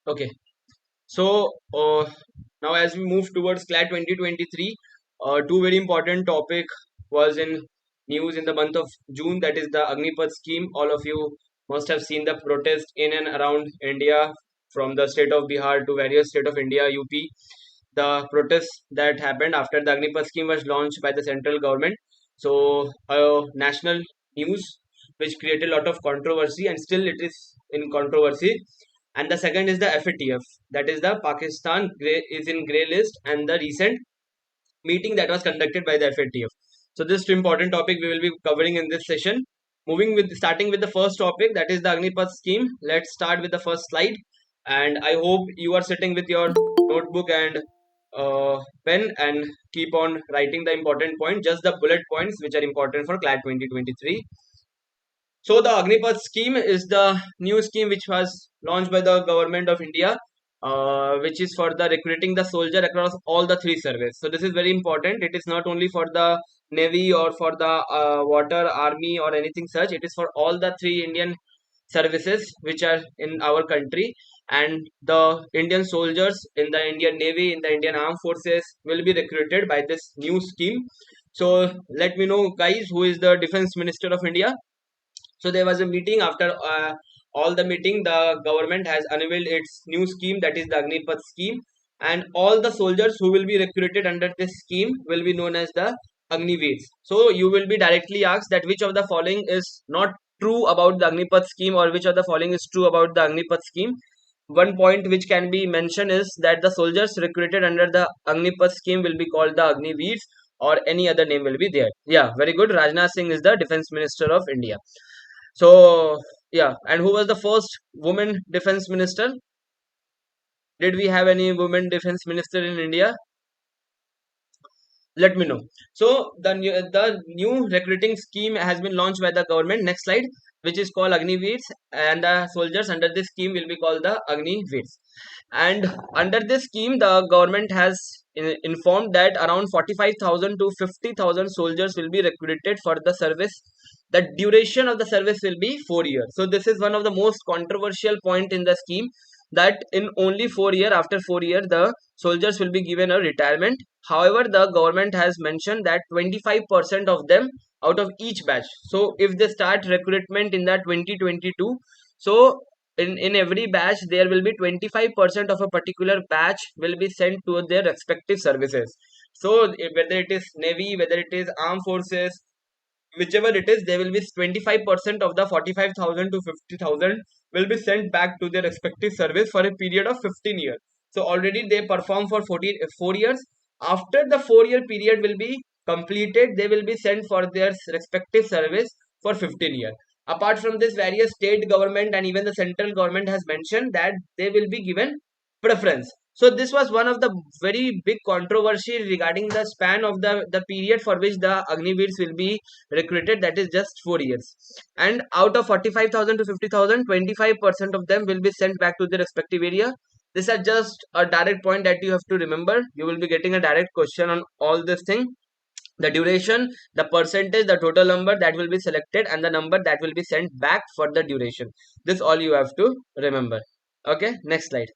Okay, so now as we move towards Clat 2023, two very important topic was in news in the month of June. That is the Agneepath scheme. All of you must have seen the protest in and around India, from the state of Bihar to various state of India, UP. The protest that happened after the Agneepath scheme was launched by the central government. So national news which created a lot of controversy, and still it is in controversy. And the second is the FATF, that is the Pakistan is in grey list, and the recent meeting that was conducted by the FATF. So this two important topic we will be covering in this session. Starting with the first topic, that is the Agnipath scheme. Let's start with the first slide, and I hope you are sitting with your notebook and pen and keep on writing the important point, just the bullet points which are important for CLAT 2023. So the Agnipath scheme is the new scheme which was launched by the government of India, which is for the recruiting the soldier across all the three service. So this is very important. It is not only for the navy or for the water, army or anything such. It is for all the three Indian services which are in our country, and the Indian soldiers in the Indian navy, in the Indian armed forces will be recruited by this new scheme. So let me know, guys, who is the defense minister of India. So there was a meeting. After all the meeting, the government has unveiled its new scheme, that is the Agnipath scheme, and all the soldiers who will be recruited under this scheme will be known as the Agniveers. So you will be directly asked that which of the following is not true about the Agnipath scheme, or which of the following is true about the Agnipath scheme. One point which can be mentioned is that the soldiers recruited under the Agnipath scheme will be called the Agniveers, or any other name will be there. Yeah, very good. Rajnath Singh is the defense minister of India. So yeah, and who was the first woman defense minister? Did we have any woman defense minister in India? Let me know. So the new recruiting scheme has been launched by the government. Next slide, which is called Agniveers, and the soldiers under this scheme will be called the Agniveers. And under this scheme, the government has informed that around 45,000 to 50,000 soldiers will be recruited for the service. The duration of the service will be 4 years. So this is one of the most controversial point in the scheme, that in only 4 year, after 4 years, the soldiers will be given a retirement. However, the government has mentioned that 25% of them out of each batch. So if they start recruitment in that 2022, so in every batch there will be 25% of a particular batch will be sent to their respective services. So whether it is navy, whether it is armed forces, whichever it is, they will be 25% of the 45,000 to 50,000 will be sent back to their respective service for a period of 15 years. So already they perform for 4 years. After the 4 year period will be completed, they will be sent for their respective service for 15 years. Apart from this, various state government and even the central government has mentioned that they will be given preference. So this was one of the very big controversy regarding the span of the period for which the Agniveers will be recruited, that is just 4 years. And out of 45,000 to 50,000, 25% of them will be sent back to their respective area. These are just a direct point that you have to remember. You will be getting a direct question on all this thing. The duration, the percentage, the total number that will be selected, and the number that will be sent back for the duration. This all you have to remember. Okay, next slide.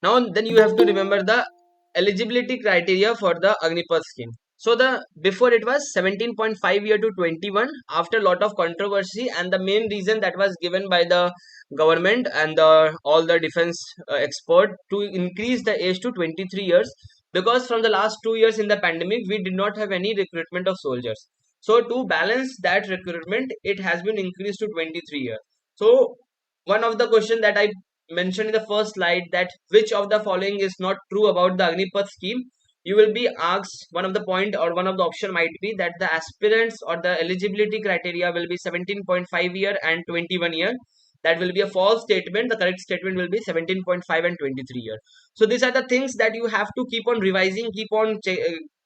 Now then you have to remember the eligibility criteria for the Agnipath scheme. So the before it was 17.5 year to 21, after a lot of controversy, and the main reason that was given by the government and all the defense expert to increase the age to 23 years, because from the last 2 years in the pandemic we did not have any recruitment of soldiers. So to balance that recruitment, it has been increased to 23 years. So one of the question that I mentioned in the first slide, that which of the following is not true about the Agnipath scheme, you will be asked, one of the point or one of the option might be that the aspirants or the eligibility criteria will be 17.5 year and 21 year. That will be a false statement. The correct statement will be 17.5 and 23 year. So these are the things that you have to keep on revising, keep on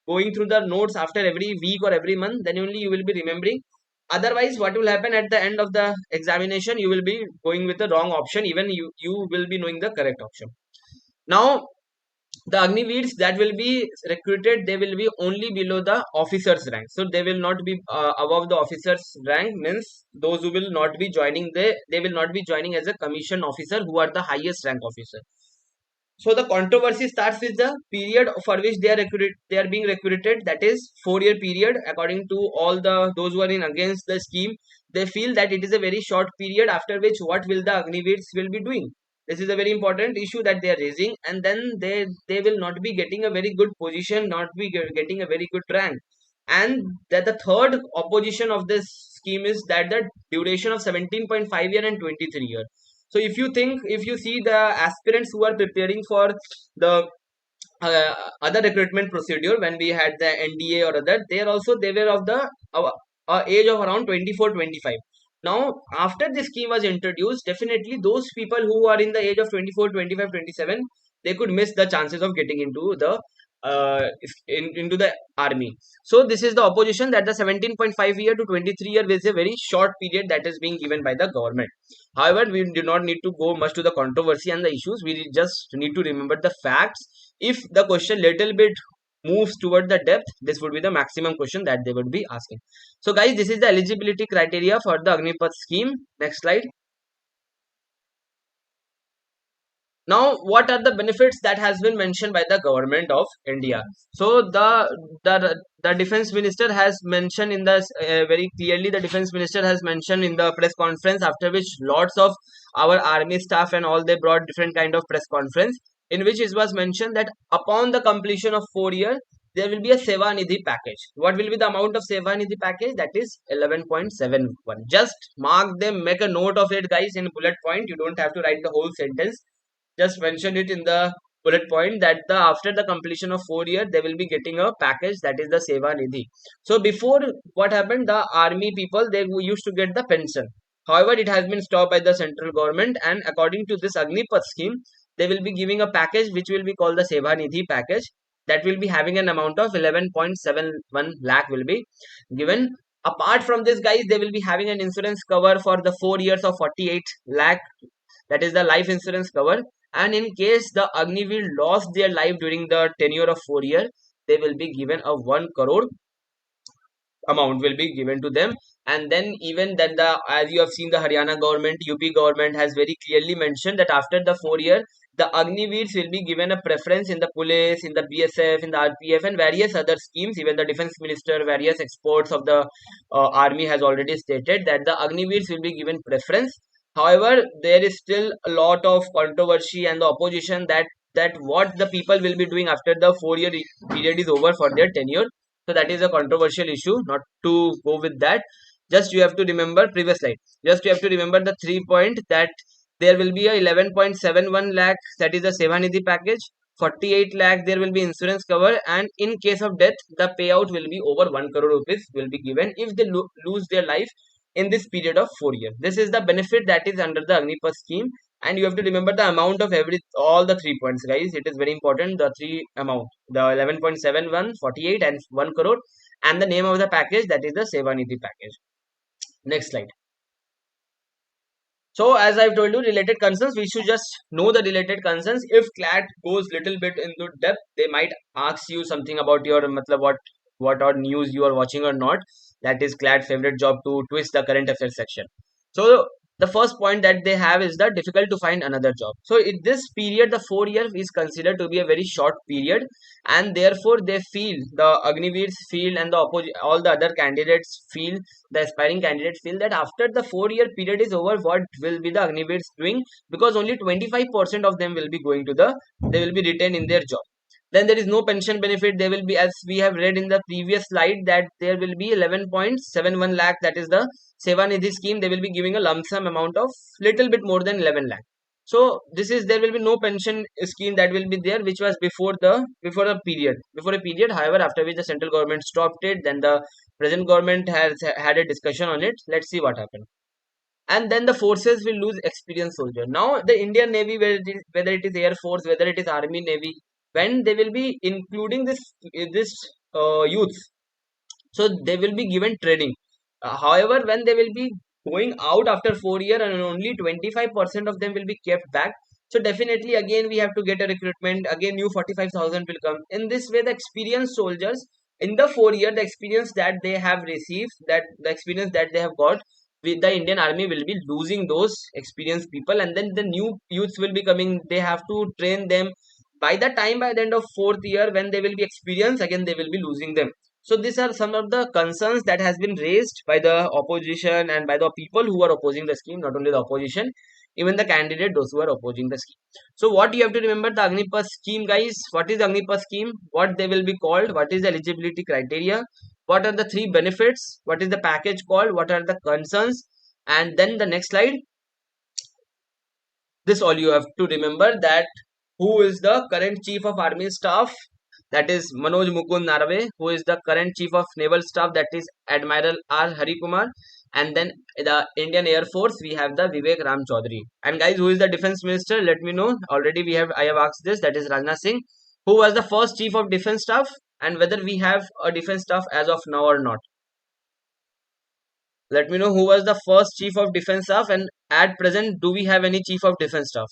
going through the notes after every week or every month, then only you will be remembering. Otherwise, what will happen at the end of the examination, you will be going with the wrong option, even you will be knowing the correct option. Now the Agniveers that will be recruited, they will be only below the officers rank, so they will not be above the officers rank, means those who will not be joining, they will not be joining as a commission officer who are the highest rank officer. So the controversy starts with the period for which they are being recruited, that is 4 year period. According to all the those who are in against the scheme, they feel that it is a very short period, after which what will the Agniveers will be doing. This is a very important issue that they are raising, and then they will not be getting a very good position, not be getting a very good rank. And that the third opposition of this scheme is that the duration of 17.5 year and 23 year. So if you see the aspirants who are preparing for the other recruitment procedure, when we had the NDA or other, they were of the age of around 24, 25. Now after this scheme was introduced, definitely those people who are in the age of 24, 25, 27, they could miss the chances of getting into the into the army. So this is the opposition, that the 17.5 year to 23 year is a very short period that is being given by the government. However, we do not need to go much to the controversy and the issues. We just need to remember the facts. If the question little bit moves toward the depth, this would be the maximum question that they would be asking. So guys, this is the eligibility criteria for the Agnipath scheme. Next slide. Now what are the benefits that has been mentioned by the government of India? So the defense minister has mentioned in the very clearly, the defense minister has mentioned in the press conference, after which lots of our army staff and all, they brought different kind of press conference, in which it was mentioned that upon the completion of 4 years, there will be a Seva Nidhi package. What will be the amount of Seva Nidhi package? That is 11.71. Just mark them, make a note of it guys, in bullet point. You don't have to write the whole sentence, just mention it in the bullet point, that the after the completion of 4 years, they will be getting a package, that is the Seva Nidhi. So before, what happened, the army people, they used to get the pension. However, it has been stopped by the central government, and according to this Agnipath scheme, they will be giving a package which will be called the Seva Nidhi package, that will be having an amount of 11.71 lakh will be given. Apart from this guys, they will be having an insurance cover for the 4 years of 48 lakh, that is the life insurance cover. And in case the Agniveer lost their life during the tenure of 4 years, they will be given a 1 crore amount will be given to them. And then even then, the as you have seen, the Haryana government, UP government has very clearly mentioned that after the 4 year, the Agniveers will be given a preference in the police, in the BSF, in the RPF, and various other schemes. Even the defense minister, various experts of the army has already stated that the Agniveers will be given preference. However, there is still a lot of controversy and the opposition, that what the people will be doing after the 4 year period is over for their tenure. So that is a controversial issue. Not to go with that, just you have to remember previous slide. Just you have to remember the 3 point, that there will be a 11.71 lakh, that is the Seva Nidhi package. 48 lakh there will be insurance cover, and in case of death, the payout will be over 1 crore rupees will be given if they lose their life in this period of 4 years. This is the benefit that is under the Agnipath scheme, and you have to remember the amount of every all the 3 points guys. It is very important, the three amount, the 11.71, 48, and 1 crore, and the name of the package, that is the Seva Nidhi package. Next slide. So as I've told you, related concerns, we should just know the related concerns. If Clat goes little bit into depth, they might ask you something about your matlab, what or news you are watching or not. That is Clat favorite job to twist the current affairs section. So the first point that they have is that difficult to find another job. So in this period, the 4 year is considered to be a very short period, and therefore they feel, the Agniveers feel, and the all the other candidates feel, the aspiring candidates feel, that after the 4 year period is over, what will be the Agniveers doing? Because only 25% of them will be going to the, they will be retained in their job. Then there is no pension benefit. They will be, as we have read in the previous slide, that there will be 11.71 lakh, that is the Seva Nidhi scheme. They will be giving a lump sum amount of little bit more than 11 lakh. So this is, there will be no pension scheme that will be there, which was before a period. However, after which the central government stopped it, then the present government has had a discussion on it. Let's see what happened. And then the forces will lose experienced soldier. Now the Indian Navy, whether it is Air Force, whether it is Army, Navy, when they will be including this youth, so they will be given training. However, when they will be going out after 4 years, and only 25% of them will be kept back, So definitely again we have to get a recruitment, again new 45,000 will come. In this way the experienced soldiers in the 4 year, the experience that they have received, that the experience that they have got with the Indian army will be losing those experienced people, and then the new youths will be coming. They have to train them. By the time, by the end of 4th year, when they will be experienced, again they will be losing them. So these are some of the concerns that has been raised by the opposition and by the people who are opposing the scheme. Not only the opposition, even the candidate, those who are opposing the scheme. So what you have to remember, the Agnipath scheme, guys. What is the Agnipath scheme? What they will be called? What is the eligibility criteria? What are the three benefits? What is the package called? What are the concerns? And then the next slide, this all you have to remember, that who is the current chief of army staff, that is Manoj Mukund Narave, who is the current chief of naval staff, that is Admiral R Hari Kumar, and then the Indian Air Force we have the Vivek Ram Chaudhary. And guys, who is the defense minister? Let me know. Already I have asked this, that is Rajnath Singh. Who was the first chief of defense staff, and whether we have a defense staff as of now or not? Let me know who was the first chief of defense staff, and at present do we have any chief of defense staff?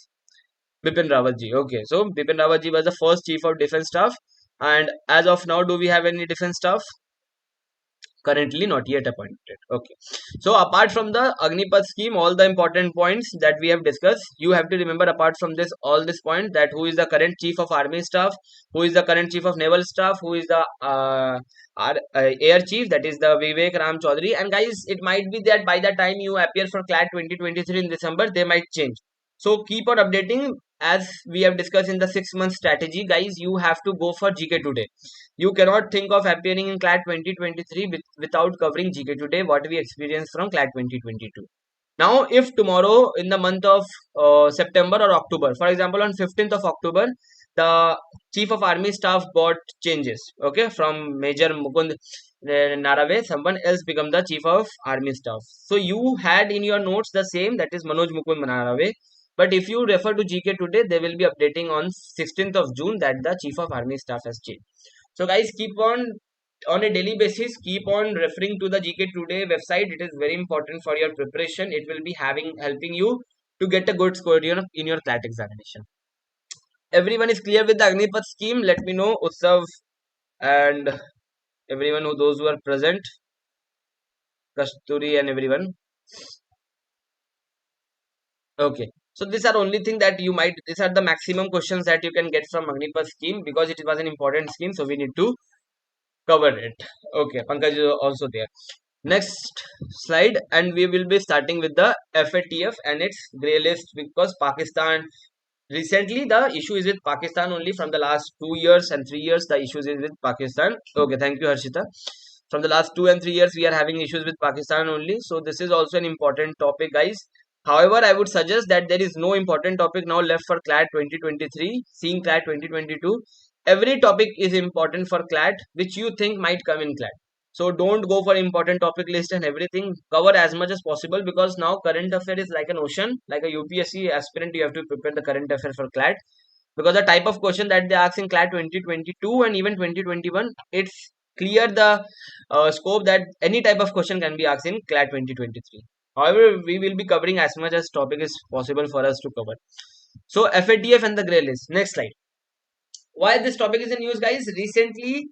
Bipin Rawat ji. Okay, so Bipin Rawat ji was the first chief of defense staff, and as of now, do we have any defense staff? Currently not yet appointed. Okay, so apart from the Agnipath scheme, all the important points that we have discussed, you have to remember apart from this, all this point, that who is the current chief of army staff, who is the current chief of naval staff, who is the air chief, that is the Vivek Ram Chaudhary. And guys, it might be that by the time you appear for Clat 2023 in December, they might change. So keep on updating. As we have discussed in the 6 month strategy, guys, you have to go for GK today. You cannot think of appearing in Clat 2023 without covering GK today, what we experienced from Clat 2022. Now, if tomorrow in the month of September or October, for example, on 15th of October, the chief of army staff got changes, okay, from Major Mukund Narave, someone else become the chief of army staff. So you had in your notes the same, that is Manoj Mukund Narave. But if you refer to GK today, they will be updating on 16th of June that the chief of army staff has changed. So guys, keep on a daily basis, keep on referring to the GK today website. It is very important for your preparation. It will be helping you to get a good score in your CLAT examination. Everyone is clear with the Agnipath scheme? Let me know, Utsav and everyone those who are present, Kasturi and everyone. Okay, so these are only thing that these are the maximum questions that you can get from Agnipath scheme, because it was an important scheme, so we need to cover it. Okay, Pankaj is also there. Next slide, and we will be starting with the FATF and its grey list, because Pakistan, recently the issue is with Pakistan only. From the last 2 years and 3 years, the issues is with Pakistan. Okay, thank you, Harshita. From the last 2 and 3 years, we are having issues with Pakistan only. So this is also an important topic, guys. However, I would suggest that there is no important topic now left for CLAT 2023. Seeing CLAT 2022, every topic is important for CLAT which you think might come in CLAT. So don't go for important topic list and everything. Cover as much as possible, because now current affair is like an ocean. Like a UPSC aspirant, you have to prepare the current affair for CLAT, because the type of question that they ask in CLAT 2022 and even 2021, it's clear the scope that any type of question can be asked in CLAT 2023. However, we will be covering as much as topic is possible for us to cover. So FATF and the grey list. Next slide. Why this topic is in news, guys? Recently,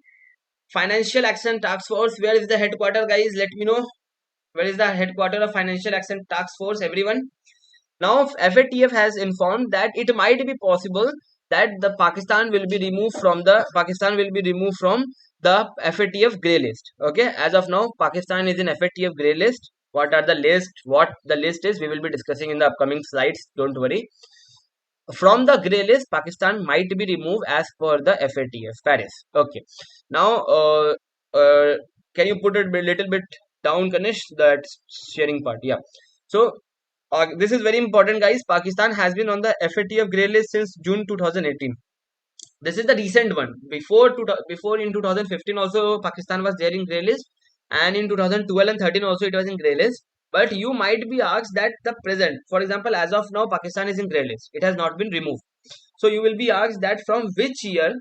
Financial Action Task Force. Where is the headquarter, guys? Let me know. Where is the headquarter of Financial Action Task Force, everyone? Now, FATF has informed that it might be possible that the Pakistan will be removed from the FATF grey list. Okay, as of now, Pakistan is in FATF grey list. What the list is, we will be discussing in the upcoming slides. Don't worry. From the grey list, Pakistan might be removed as per the FATF Paris. Okay. Now, can you put it a little bit down, Kanish? That sharing part. Yeah. So this is very important, guys. Pakistan has been on the FATF grey list since June 2018. This is the recent one. Before in 2015 also Pakistan was there in grey list, and in 2012 and 13 also it was in grey list. But you might be asked that the present, for example, as of now Pakistan is in grey list. It has not been removed. So you will be asked that from which year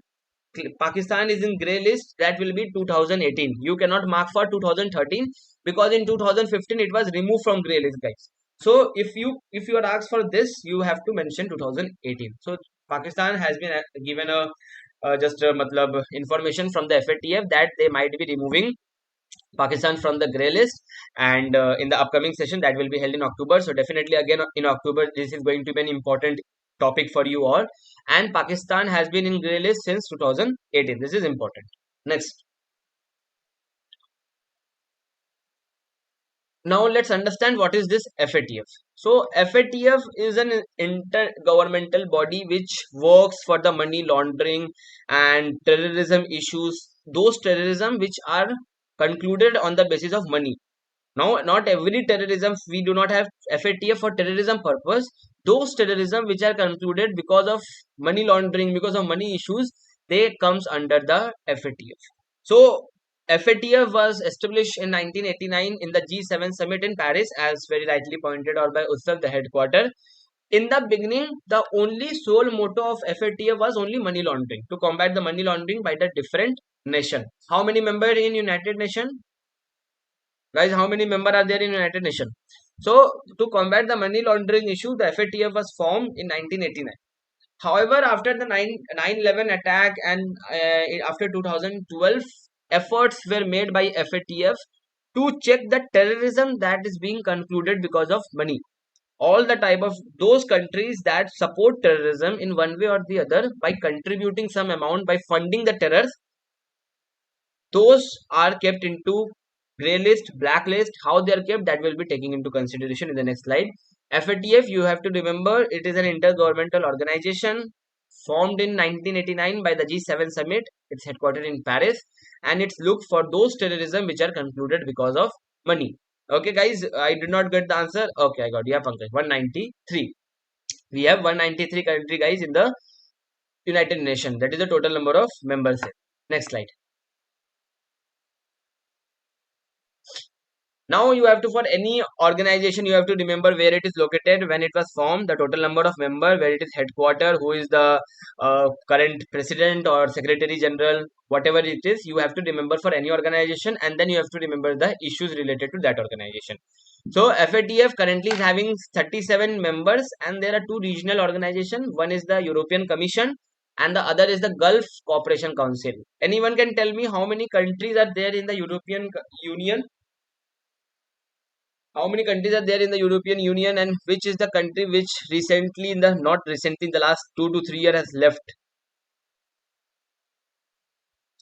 Pakistan is in grey list. That will be 2018. You cannot mark for 2013, because in 2015 it was removed from grey list, guys. So if you are asked for this, you have to mention 2018. So Pakistan has been given a just matlab information from the FATF that they might be removing Pakistan from the grey list, and in the upcoming session that will be held in October. So definitely again in October, this is going to be an important topic for you all. And Pakistan has been in grey list since 2018. This is important. Next, now let's understand what is this FATF. So FATF is an intergovernmental body which works for the money laundering and terrorism issues. Those terrorism which are concluded on the basis of money. Now, not every terrorism, we do not have FATF for terrorism purpose. Those terrorism which are concluded because of money laundering, because of money issues, they comes under the FATF. So, FATF was established in 1989 in the G7 summit in Paris, as very rightly pointed out by Utsav, the headquarter. In the beginning, the only sole motto of FATF was only money laundering, to combat the money laundering by the different nation. How many members in United Nations? Guys, how many members are there in United Nations? So, to combat the money laundering issue, the FATF was formed in 1989. However, after the 9/11 attack and after 2012, efforts were made by FATF to check the terrorism that is being concluded because of money. All the type of those countries that support terrorism in one way or the other by contributing some amount by funding the terror, those are kept into gray list, blacklist. How they are kept, that will be taking into consideration in the next slide. FATF, you have to remember, it is an intergovernmental organization formed in 1989 by the G7 summit. It's headquartered in Paris, and it's looked for those terrorism which are concluded because of money. Okay guys, I did not get the answer. Okay, I got, yeah, Pankaj, 193. We have 193 country guys in the United Nations. That is the total number of members. Next slide. Now you have to, for any organization, you have to remember where it is located, when it was formed, the total number of member, where it is headquartered, who is the current president or secretary general, whatever it is, you have to remember for any organization, and then you have to remember the issues related to that organization. So FATF currently is having 37 members, and there are two regional organizations. One is the European Commission and the other is the Gulf Cooperation Council. Anyone can tell me how many countries are there in the European Union? How many countries are there in the European Union, and which is the country which recently, in the not recently, in the last 2 to 3 years has left?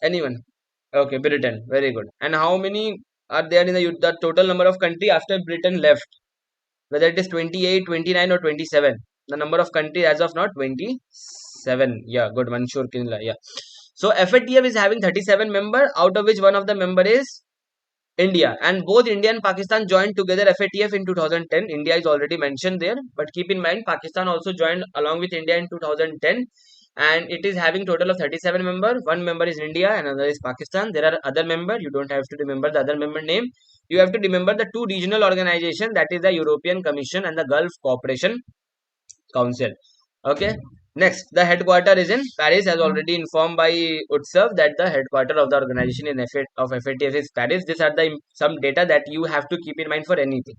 Anyone? Okay, Britain. Very good. And how many are there in the total number of country after Britain left? Whether it is 28, 29 or 27. The number of country as of now 27. Yeah, good. Mansur Kinla. Yeah. So FATF is having 37 member, out of which one of the member is India, and both India and Pakistan joined together FATF in 2010. India is already mentioned there, but keep in mind Pakistan also joined along with India in 2010, and it is having total of 37 member. One member is India and another is Pakistan. There are other member. You don't have to remember the other member name. You have to remember the two regional organization, that is the European Commission and the Gulf Cooperation Council. Okay. Next, the headquarter is in Paris, as already informed by Utsav that the headquarter of the organization of FATF is Paris. These are the some data that you have to keep in mind for anything.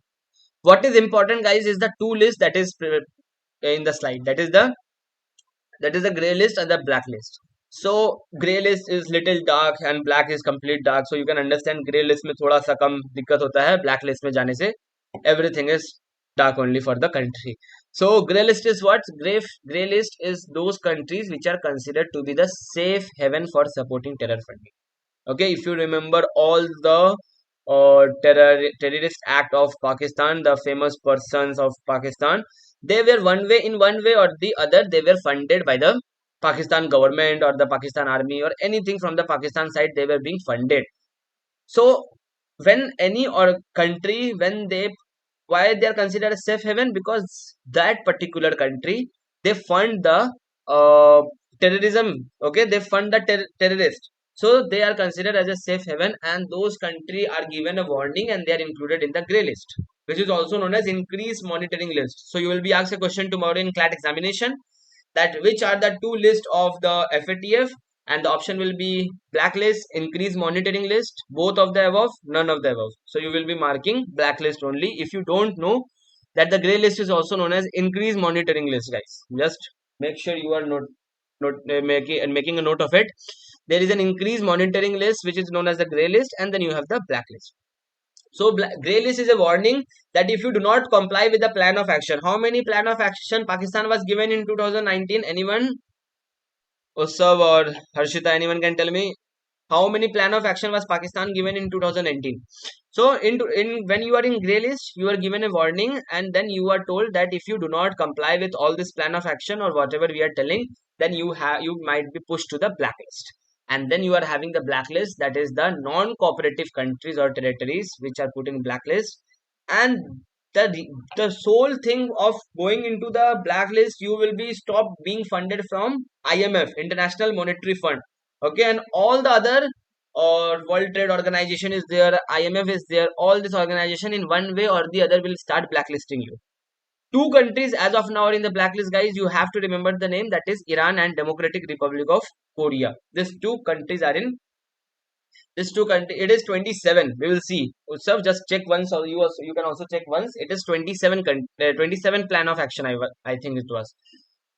What is important, guys, is the two list that is in the slide. That is the gray list and the black list. So gray list is little dark and black is complete dark. So you can understand gray list में थोड़ा सा कम दिक्कत होता है. Black list में जाने से everything is dark only for the country. So gray list is what? Gray list is those countries which are considered to be the safe haven for supporting terror funding. Okay, if you remember all the terrorist act of Pakistan, the famous persons of Pakistan, they were in one way or the other, they were funded by the Pakistan government or the Pakistan army or anything from the Pakistan side, they were being funded. So when any or country, when they, why they are considered a safe haven? Because that particular country, they fund the terrorism. Okay, they fund the terrorist, so they are considered as a safe haven, and those country are given a warning and they are included in the grey list, which is also known as increased monitoring list. So you will be asked a question tomorrow in Clat examination, that which are the two list of the FATF, and the option will be blacklist, increase monitoring list, both of the above, none of the above. So you will be marking blacklist only. If you don't know that the grey list is also known as increased monitoring list, guys. Just make sure you are making a note of it. There is an increased monitoring list which is known as the grey list, and then you have the blacklist. So grey list is a warning that if you do not comply with the plan of action. How many plan of action Pakistan was given in 2019? Anyone? Usav or Harshita, anyone can tell me how many plan of action was Pakistan given in 2019? So in when you are in grey list, you are given a warning, and then you are told that if you do not comply with all this plan of action or whatever we are telling, then you might be pushed to the blacklist. And then you are having the blacklist, that is the non-cooperative countries or territories which are put in blacklist. And the sole thing of going into the blacklist, you will be stopped being funded from IMF, International Monetary Fund. Okay, and all the other or World Trade Organization is there, IMF is there, all this organization in one way or the other will start blacklisting you. Two countries as of now are in the blacklist, guys. You have to remember the name, that is Iran and Democratic Republic of Korea. These two countries are in this two country. It is 27. We will see. Utsav, just check once, or you can also check once. It is 27 27 plan of action. I think it was.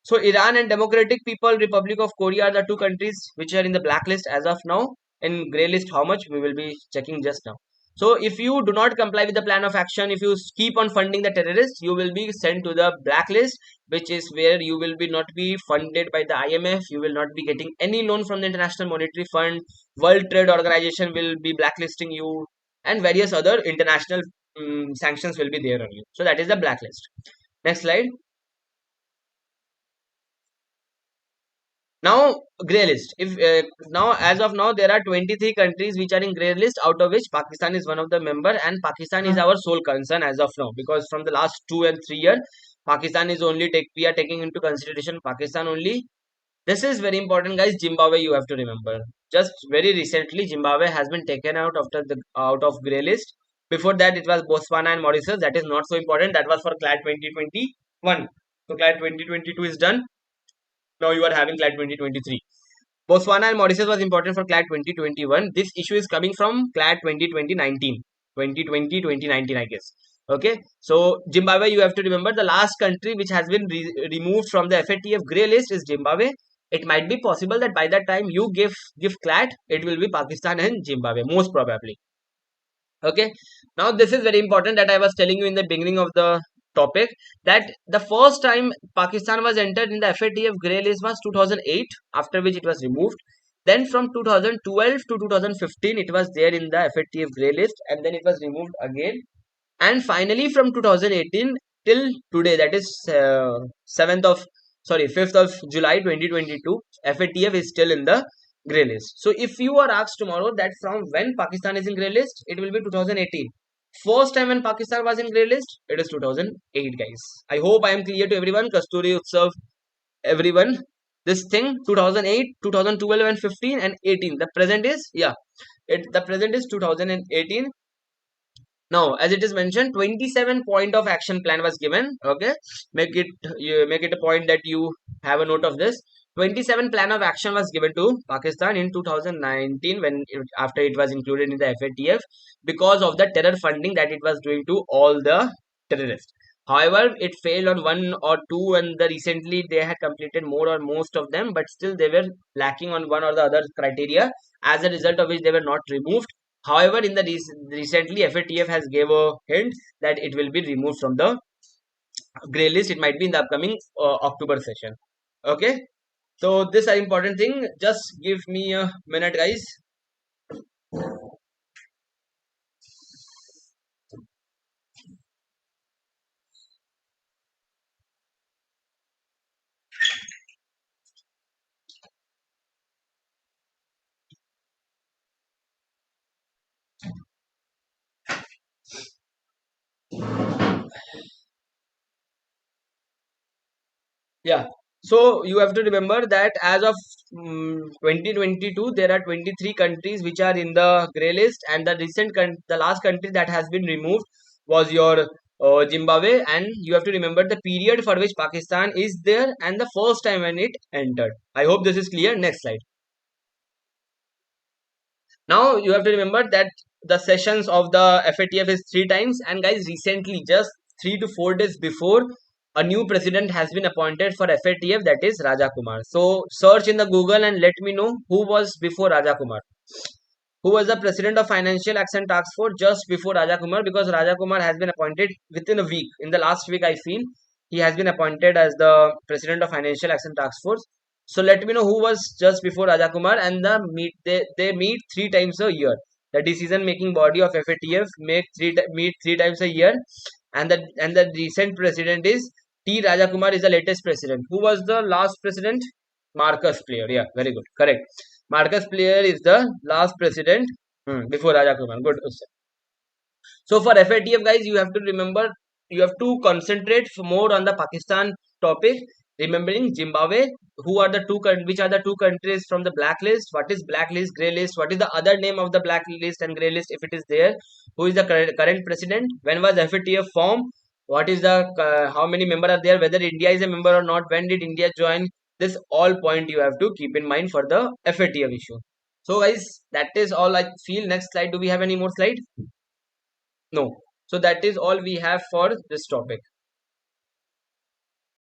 So Iran and Democratic People Republic of Korea are the two countries which are in the blacklist as of now. In grey list, how much we will be checking just now. So if you do not comply with the plan of action, if you keep on funding the terrorists, you will be sent to the blacklist, which is where you will be not be funded by the IMF. You will not be getting any loan from the International Monetary Fund. World Trade Organization will be blacklisting you, and various other international sanctions will be there on you. So that is the blacklist. Next slide. Now, grey list. If now, as of now, there are 23 countries which are in grey list, out of which Pakistan is one of the member, and Pakistan is our sole concern as of now, because from the last 2 and 3 years, Pakistan is only we are taking into consideration Pakistan only. This is very important, guys. Zimbabwe, you have to remember. Just very recently, Zimbabwe has been taken out out of grey list. Before that, it was Botswana and Mauritius. That is not so important. That was for Clat 2021. So Clat 2022 is done. Now you are having Clat 2023. Botswana and Mauritius was important for Clat 2021. This issue is coming from Clat 2020, I guess. Okay, so Zimbabwe, you have to remember, the last country which has been removed from the FATF grey list is Zimbabwe. It might be possible that by that time you give Clat, it will be Pakistan and Zimbabwe, most probably. Okay, now this is very important that I was telling you in the beginning of the topic, that the first time Pakistan was entered in the FATF grey list was 2008, after which it was removed. Then from 2012 to 2015 it was there in the FATF grey list, and then it was removed again. And finally from 2018 till today, that is 5th of July 2022, FATF is still in the grey list. So if you are asked tomorrow that from when Pakistan is in grey list, it will be 2018. First time when Pakistan was in grey list, it is 2008, guys. I hope I am clear to everyone. Kasturi, Utsav, everyone. This thing 2008, 2012 and 15 and 18. The present is, the present is 2018. Now, as it is mentioned, 27 point of action plan was given. Okay, make it a point that you have a note of this. 27 plan of action was given to Pakistan in 2019 after it was included in the FATF, because of the terror funding that it was doing to all the terrorists. However, it failed on one or two, and recently they had completed more or most of them, but still they were lacking on one or the other criteria, as a result of which they were not removed. However, in the recently FATF has gave a hint that it will be removed from the grey list. It might be in the upcoming October session. Okay, so this is an important thing. Just give me a minute, guys. Yeah, so you have to remember that as of 2022, there are 23 countries which are in the grey list, and the last country that has been removed was your Zimbabwe. And you have to remember the period for which Pakistan is there and the first time when it entered. I hope this is clear. Next slide. Now you have to remember that the sessions of the FATF is 3 times, and guys, recently, just 3 to 4 days before a new president has been appointed for FATF, that is Raja Kumar. So search in the Google and let me know who was before Raja Kumar. Who was the president of Financial Action Task Force just before Raja Kumar, because Raja Kumar has been appointed within a week. In the last week, I feel he has been appointed as the president of Financial Action Task Force. So let me know who was just before Raja Kumar, and they meet 3 times a year. The decision making body of FATF meet 3 times a year, and the recent president is T. Raja Kumar is the latest president. Who was the last president? Marcus Player. Yeah, very good, correct. Marcus Player is the last president before Raja Kumar. Good. So for FATF guys, you have to remember, you have to concentrate more on the Pakistan topic. Remembering Zimbabwe, which are the two countries from the blacklist? What is blacklist, grey list? What is the other name of the blacklist and grey list if it is there? Who is the current president? When was FATF formed? What is the how many members are there? Whether India is a member or not? When did India join? This all point you have to keep in mind for the FATF issue. So guys, that is all I feel. Next slide. Do we have any more slide? No. So that is all we have for this topic.